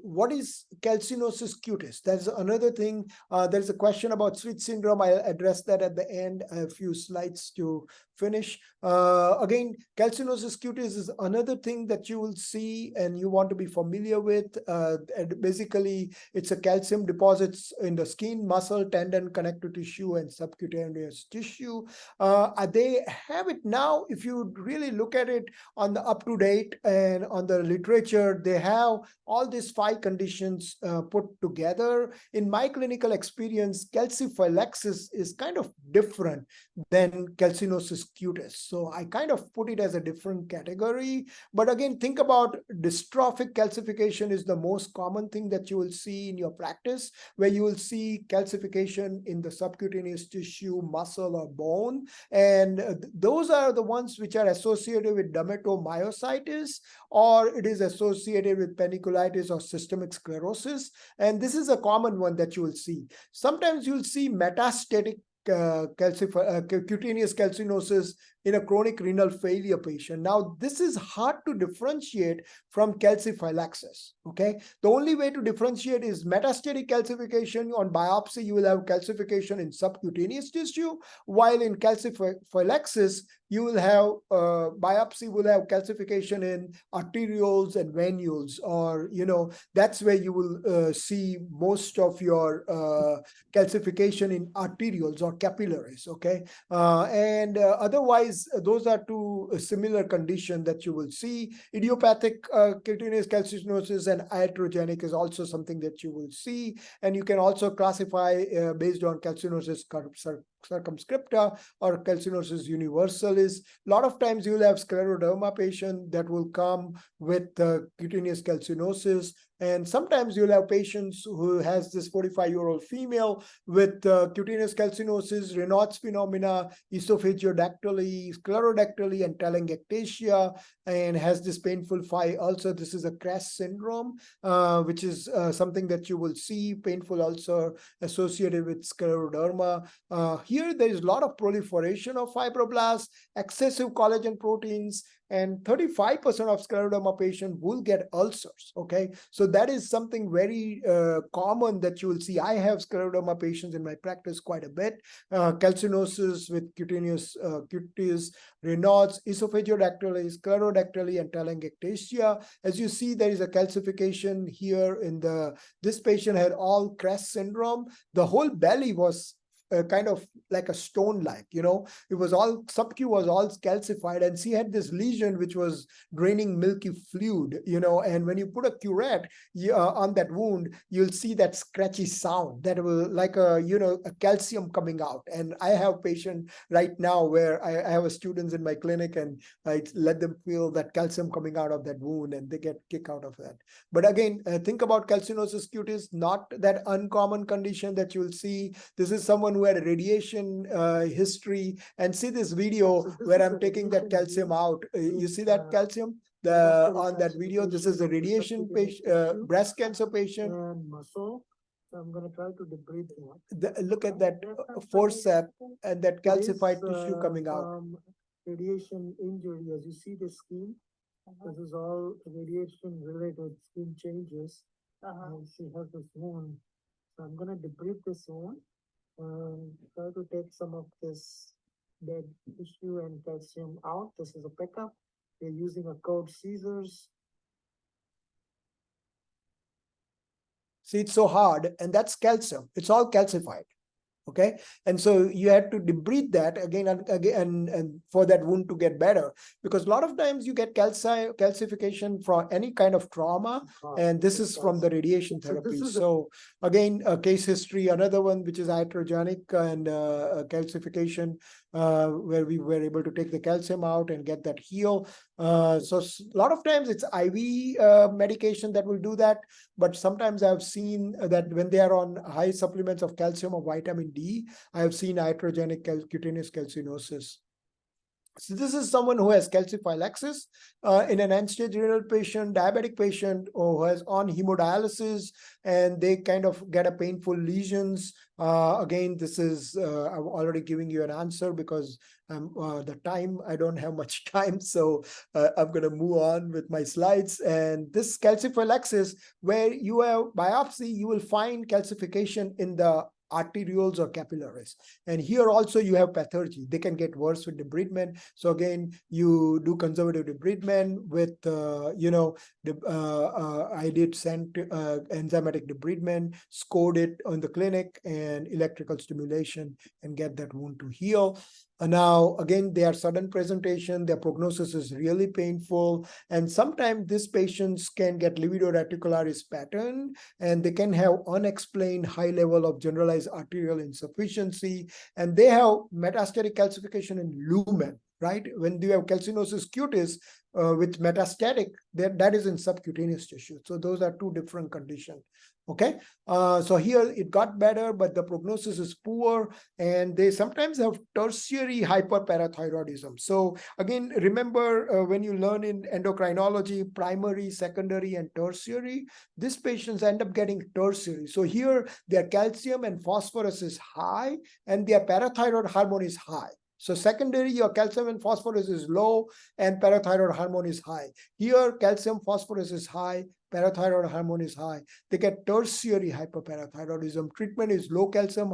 What is calcinosis cutis? That's another thing. There's a question about switch syndrome. I'll address that at the end. I have a few slides to finish. Again, calcinosis cutis is another thing that you will see and you want to be familiar with. And basically, it's a calcium deposits in the skin, muscle, tendon, connective tissue, and subcutaneous tissue. They have it now. If you really look at it on the up to date and on the literature, they have all these 5 conditions put together. In my clinical experience, calciphylaxis is kind of different than calcinosis cutis. So I kind of put it as a different category. But again, think about dystrophic calcification is the most common thing that you will see in your practice, where you will see calcification in the subcutaneous tissue, muscle, or bone. And those are the ones which are associated with dermatomyositis, or it is associated with paniculitis or systemic sclerosis. And this is a common one that you will see. Sometimes you'll see metastatic cutaneous calcinosis in a chronic renal failure patient. Now, this is hard to differentiate from calciphylaxis. Okay, the only way to differentiate is metastatic calcification. On biopsy, you will have calcification in subcutaneous tissue, while in calciphylaxis, you will have biopsy will have calcification in arterioles and venules, or that's where you will see most of your calcification in arterioles or capillaries. Okay, and otherwise those are two similar conditions that you will see. Idiopathic cutaneous calcinosis and iatrogenic is also something that you will see. And you can also classify based on calcinosis circumscripta or calcinosis universalis. A lot of times you'll have scleroderma patient that will come with cutaneous calcinosis. And sometimes you'll have patients who has this 45-year-old female with cutaneous calcinosis, Raynaud's phenomena, esophageodactyly, sclerodactyly, and telangiectasia, and has this painful phi ulcer. This is a Kress syndrome, which is something that you will see, painful ulcer associated with scleroderma. Here, there is a lot of proliferation of fibroblasts, excessive collagen proteins, and 35% of scleroderma patients will get ulcers, okay? So that is something very common that you will see. I have scleroderma patients in my practice quite a bit. Calcinosis with cutaneous cutis, Raynaud's, esophageodactyly, sclerodactyly, and telangiectasia. As you see, there is a calcification here in this patient had all Kress syndrome. The whole belly was kind of like a stone-like, it was all, sub-Q was all calcified, and she had this lesion which was draining milky fluid, and when you put a curette on that wound, you'll see that scratchy sound that will like a calcium coming out. And I have patient right now where I have students in my clinic, and I let them feel that calcium coming out of that wound, and they get kick out of that. But again, think about calcinosis cutis, not that uncommon condition that you'll see. This is someone who had a radiation history, and see this video where I'm taking that calcium out. You see that calcium on that video. This is a radiation patient, breast cancer patient. And muscle. So I'm going to try to debride that. Look at that forceps and that calcified tissue coming out. Radiation injury, as you see the skin, this is all radiation related skin changes. And she has this wound. So I'm going to debride this wound. Try to take some of this dead tissue and calcium out. This is a pickup. We're using a curved scissors. See, it's so hard, and that's calcium. It's all calcified. Okay, and so you had to debride that again and again, and for that wound to get better, because a lot of times you get calcification from any kind of trauma, and this is from the radiation therapy. So again, a case history, another one which is iatrogenic and calcification, where we were able to take the calcium out and get that heal. So a lot of times it's IV medication that will do that, but sometimes I've seen that when they are on high supplements of calcium or vitamin D, I have seen iatrogenic cutaneous calcinosis. So this is someone who has calciphylaxis in an end-stage renal patient, diabetic patient, or who has on hemodialysis, and they kind of get a painful lesions. Again, this is, I'm already giving you an answer because the time, I don't have much time. So I'm going to move on with my slides. And this calciphylaxis, where you have biopsy, you will find calcification in the arterioles or capillaries. And here also you have pathergy. They can get worse with debridement. So again, you do conservative debridement with, I did send enzymatic debridement, scored it on the clinic, and electrical stimulation, and get that wound to heal. Now, again, they are sudden presentation. Their prognosis is really painful. And sometimes these patients can get livedo reticularis pattern, and they can have unexplained high level of generalized arterial insufficiency. And they have metastatic calcification in lumen, right? When you have calcinosis cutis with metastatic, that is in subcutaneous tissue. So those are two different conditions. Okay, so here it got better, but the prognosis is poor, and they sometimes have tertiary hyperparathyroidism. So again, remember when you learn in endocrinology, primary, secondary, and tertiary, these patients end up getting tertiary. So here their calcium and phosphorus is high, and their parathyroid hormone is high. So secondary, your calcium and phosphorus is low and parathyroid hormone is high. Here, calcium, phosphorus is high, parathyroid hormone is high. They get tertiary hyperparathyroidism. Treatment is low calcium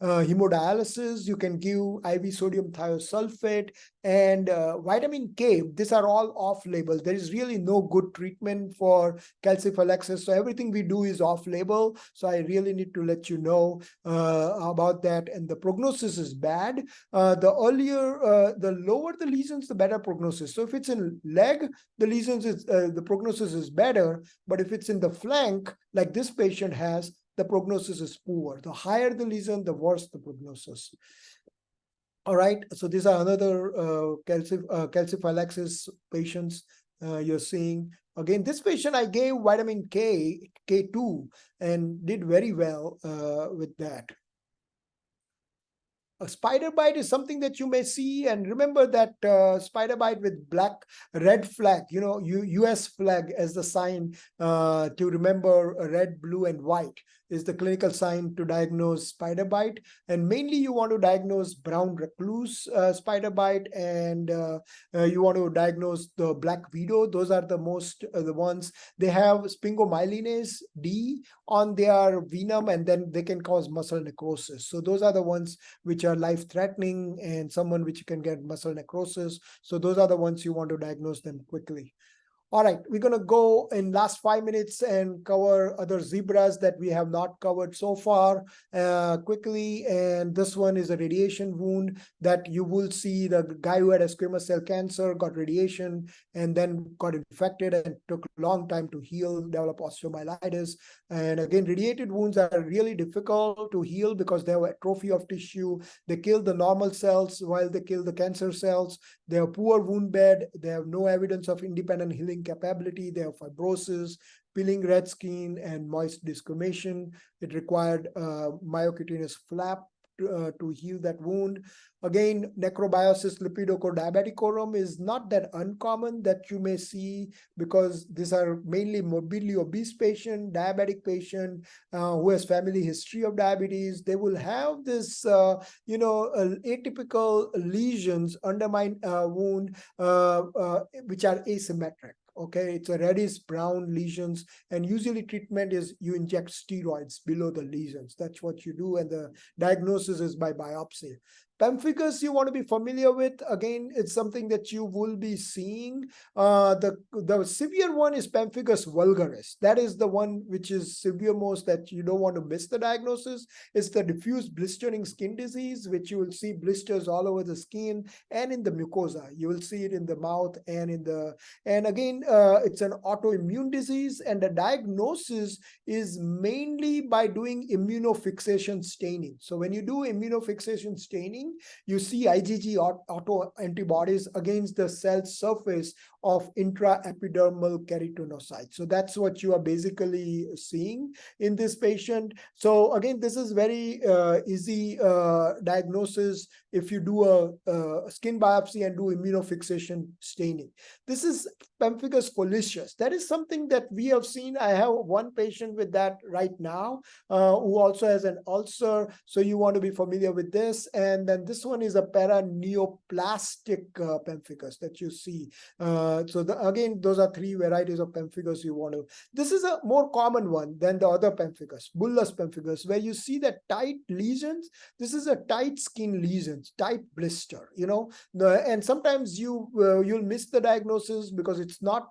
hemodialysis. You can give IV sodium thiosulfate and vitamin K. These are all off-label. There is really no good treatment for calciphylaxis. So everything we do is off-label. So I really need to let you know about that. And the prognosis is bad. The lower the lesions, the better prognosis. So if it's in leg, the prognosis is better. But if it's in the flank, like this patient has, the prognosis is poor. The higher the lesion, the worse the prognosis. All right, so these are another calciphylaxis patients you're seeing. Again, this patient I gave vitamin K, K2, and did very well with that. A spider bite is something that you may see, and remember that spider bite with red flag, US flag as the sign to remember red, blue, and white is the clinical sign to diagnose spider bite. And mainly you want to diagnose brown recluse spider bite, and you want to diagnose the black widow. Those are the most the ones. They have sphingomyelinase D on their venom, and then they can cause muscle necrosis. So those are the ones which are life-threatening, and someone which can get muscle necrosis. So those are the ones you want to diagnose them quickly. All right, we're going to go in last 5 minutes and cover other zebras that we have not covered so far quickly. And this one is a radiation wound that you will see the guy who had a squamous cell cancer, got radiation, and then got infected and took a long time to heal, develop osteomyelitis. And again, radiated wounds are really difficult to heal because they have atrophy of tissue. They kill the normal cells while they kill the cancer cells. They have poor wound bed. They have no evidence of independent healing capability. They have fibrosis, peeling red skin, and moist desquamation. It required myocutaneous flap to heal that wound. Again, necrobiosis lipidochodiabeticorum is not that uncommon that you may see, because these are mainly morbidly obese patient, diabetic patient who has family history of diabetes. They will have this, atypical lesions, undermine wound, which are asymmetric. Okay, it's a reddish brown lesions, and usually treatment is you inject steroids below the lesions. That's what you do, and the diagnosis is by biopsy. Pemphigus you want to be familiar with. Again, it's something that you will be seeing. The severe one is pemphigus vulgaris. That is the one which is severe most, that you don't want to miss the diagnosis. It's the diffuse blistering skin disease, which you will see blisters all over the skin and in the mucosa. You will see it in the mouth and again, it's an autoimmune disease, and the diagnosis is mainly by doing immunofixation staining. So when you do immunofixation staining, you see IgG autoantibodies against the cell surface of intraepidermal keratinocytes. So that's what you are basically seeing in this patient. So again, this is very easy diagnosis if you do a skin biopsy and do immunofixation staining. This is pemphigus foliaceus. That is something that we have seen. I have one patient with that right now who also has an ulcer. So you want to be familiar with this. And then this one is a paraneoplastic pemphigus that you see. Again, those are three varieties of pemphigus you want to. This is a more common one than the other pemphigus, bullous pemphigus, where you see that tight lesions. This is a tight skin lesions, tight blister, and sometimes you'll miss the diagnosis because it's not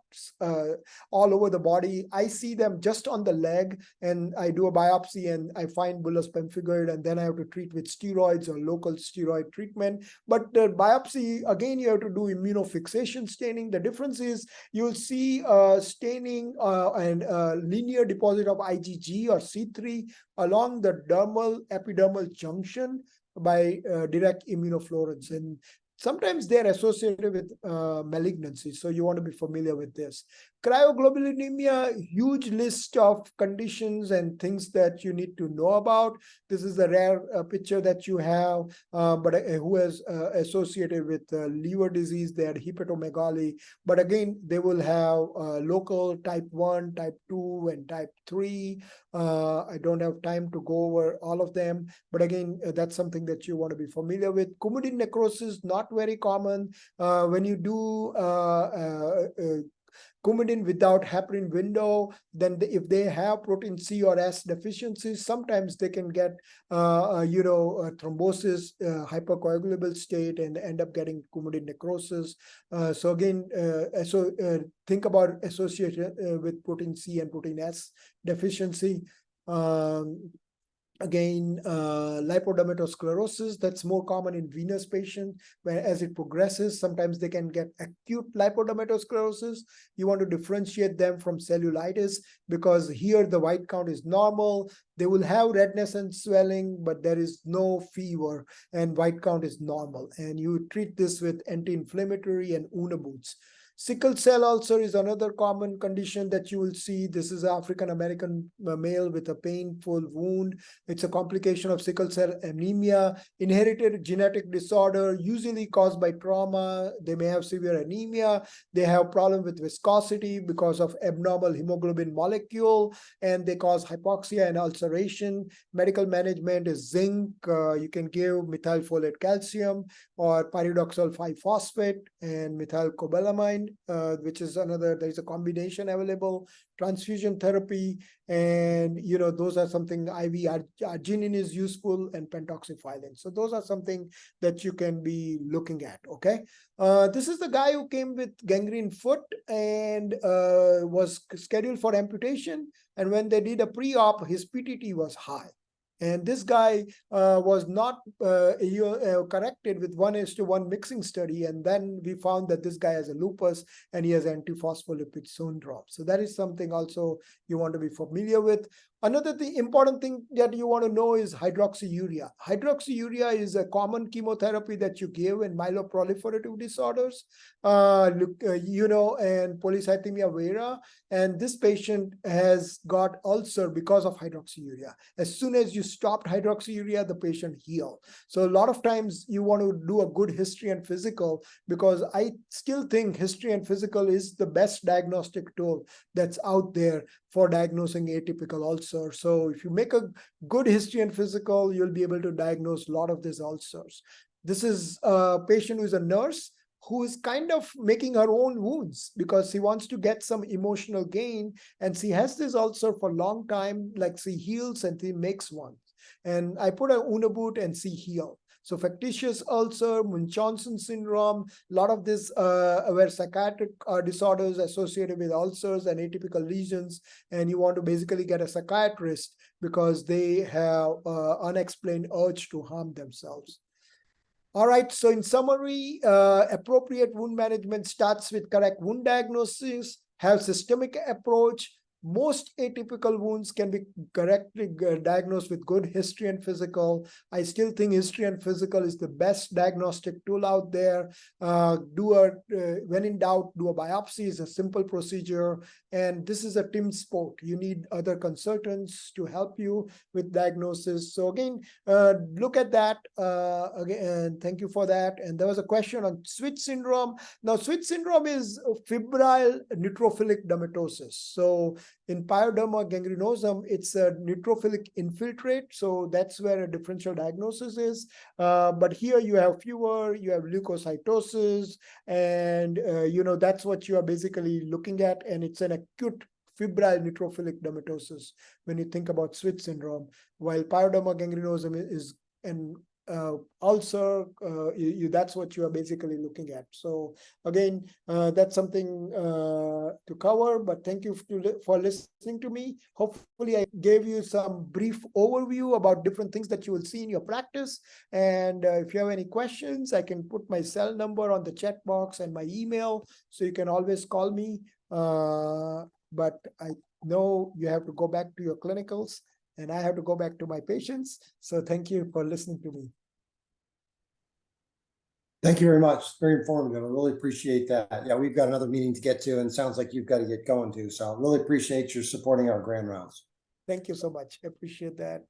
all over the body. I see them just on the leg, and I do a biopsy and I find bullous pemphigoid, and then I have to treat with steroids or local steroid treatment. But the biopsy, again, you have to do immunofixation staining. The difference is you'll see staining and linear deposit of IgG or C3 along the dermal epidermal junction by direct immunofluorescence. And sometimes they're associated with malignancy. So you want to be familiar with this. Cryoglobulinemia, huge list of conditions and things that you need to know about. This is a rare picture that you have, but who is associated with liver disease. They had hepatomegaly, but again, they will have local type 1, type 2, and type 3. I don't have time to go over all of them, but again, that's something that you want to be familiar with. Coumadin necrosis, not very common. When you do Coumadin without heparin window, then if they have protein C or S deficiencies, sometimes they can get thrombosis, hypercoagulable state, and end up getting Coumadin necrosis. So again, think about association with protein C and protein S deficiency. Again, lipodermatosclerosis, that's more common in venous patients, where as it progresses, sometimes they can get acute lipodermatosclerosis. You want to differentiate them from cellulitis, because here the white count is normal. They will have redness and swelling, but there is no fever, and white count is normal. And you treat this with anti-inflammatory and Unaboots. Sickle cell ulcer is another common condition that you will see. This is an African-American male with a painful wound. It's a complication of sickle cell anemia, inherited genetic disorder, usually caused by trauma. They may have severe anemia. They have problem with viscosity because of abnormal hemoglobin molecule, and they cause hypoxia and ulceration. Medical management is zinc. You can give methylfolate calcium or pyridoxal 5-phosphate and methylcobalamin, which is another, there's a combination available, transfusion therapy, and those are something. IV arginine is useful, and pentoxifylline. So those are something that you can be looking at. Okay, this is the guy who came with gangrene foot and was scheduled for amputation, and when they did a pre-op, his PTT was high. And this guy was not corrected with 1:1 mixing study. And then we found that this guy has a lupus and he has antiphospholipid syndrome. So that is something also you want to be familiar with. Another important thing that you want to know is hydroxyurea. Hydroxyurea is a common chemotherapy that you give in myeloproliferative disorders, and polycythemia vera. And this patient has got ulcer because of hydroxyurea. As soon as you stopped hydroxyurea, the patient healed. So a lot of times you want to do a good history and physical, because I still think history and physical is the best diagnostic tool that's out there for diagnosing atypical ulcer. So if you make a good history and physical, you'll be able to diagnose a lot of these ulcers. This is a patient who is a nurse who is kind of making her own wounds because she wants to get some emotional gain, and she has this ulcer for a long time, like she heals and she makes one. And I put a Unaboot and she healed. So factitious ulcer, Munchausen syndrome, a lot of this were psychiatric disorders associated with ulcers and atypical lesions. And you want to basically get a psychiatrist because they have unexplained urge to harm themselves. All right, so in summary, appropriate wound management starts with correct wound diagnosis, have systemic approach. Most atypical wounds can be correctly diagnosed with good history and physical. I still think history and physical is the best diagnostic tool out there. When in doubt, do a biopsy. Is a simple procedure. And this is a team sport. You need other consultants to help you with diagnosis. So again, look at that. Again, thank you for that. And there was a question on switch syndrome. Now, switch syndrome is febrile neutrophilic dermatosis. So in pyoderma gangrenosum, it's a neutrophilic infiltrate. So that's where a differential diagnosis is. But here you have fever, you have leukocytosis, and that's what you are basically looking at. And it's an acute febrile neutrophilic dermatosis when you think about switch syndrome, while pyoderma gangrenosum is an ulcer. That's what you are basically looking at. So again, that's something to cover, but thank you for listening to me. Hopefully I gave you some brief overview about different things that you will see in your practice. And if you have any questions, I can put my cell number on the chat box and my email, so you can always call me. But I know you have to go back to your clinicals, and I have to go back to my patients. So thank you for listening to me. Thank you very much. Very informative. I really appreciate that. Yeah, we've got another meeting to get to, and it sounds like you've got to get going too. So I really appreciate your supporting our grand rounds. Thank you so much. I appreciate that.